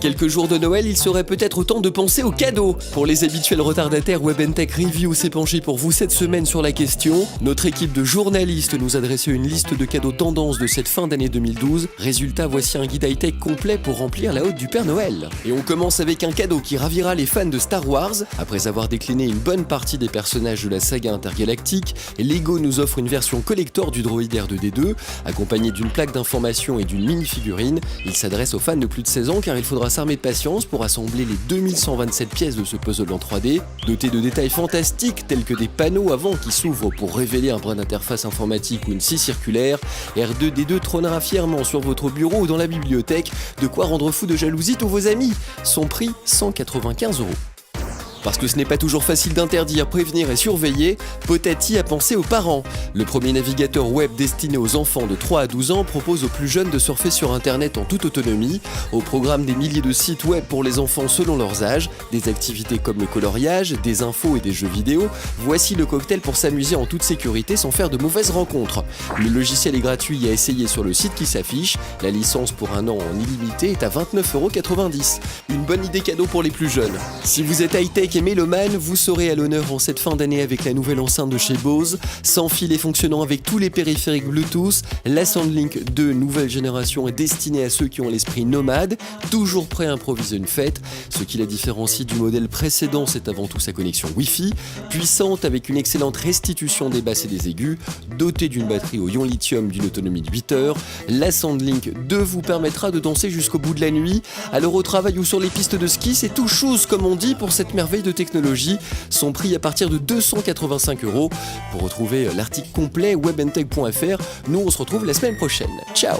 Quelques jours de Noël, il serait peut-être temps de penser aux cadeaux. Pour les habituels retardataires, Web Tech Review s'est penché pour vous cette semaine sur la question. Notre équipe de journalistes nous a dressé une liste de cadeaux tendances de cette fin d'année 2012. Résultat, voici un guide high-tech complet pour remplir la hotte du Père Noël. Et on commence avec un cadeau qui ravira les fans de Star Wars. Après avoir décliné une bonne partie des personnages de la saga intergalactique, Lego nous offre une version collector du droïde R2D2, accompagnée d'une plaque d'information et d'une mini-figurine. Il s'adresse aux fans de plus de 16 ans car il faudra s'armer de patience pour assembler les 2127 pièces de ce puzzle en 3D, doté de détails fantastiques tels que des panneaux avant qui s'ouvrent pour révéler un brin d'interface informatique ou une scie circulaire. R2D2 trônera fièrement sur votre bureau ou dans la bibliothèque, de quoi rendre fou de jalousie tous vos amis. Son prix, 195 €. Parce que ce n'est pas toujours facile d'interdire, prévenir et surveiller, Potati a pensé aux parents. Le premier navigateur web destiné aux enfants de 3 à 12 ans propose aux plus jeunes de surfer sur Internet en toute autonomie. Au programme des milliers de sites web pour les enfants selon leurs âges, des activités comme le coloriage, des infos et des jeux vidéo. Voici le cocktail pour s'amuser en toute sécurité sans faire de mauvaises rencontres. Le logiciel est gratuit à essayer sur le site qui s'affiche. La licence pour un an en illimité est à 29,90 €. Une bonne idée cadeau pour les plus jeunes. Si vous êtes high-tech et mélomane, vous serez à l'honneur en cette fin d'année avec la nouvelle enceinte de chez Bose, sans fil et fonctionnant avec tous les périphériques Bluetooth. La SoundLink 2 nouvelle génération est destinée à ceux qui ont l'esprit nomade, toujours prêt à improviser une fête. Ce qui la différencie du modèle précédent, c'est avant tout sa connexion Wi-Fi, puissante avec une excellente restitution des basses et des aigus, dotée d'une batterie au ion lithium d'une autonomie de 8 heures. La SoundLink 2 vous permettra de danser jusqu'au bout de la nuit. Alors au travail ou sur les pistes de ski, c'est tout chose comme on dit pour cette merveille de technologie. Son prix à partir de 285 €. Pour retrouver l'article complet, webandtech.fr. Nous on se retrouve la semaine prochaine. Ciao.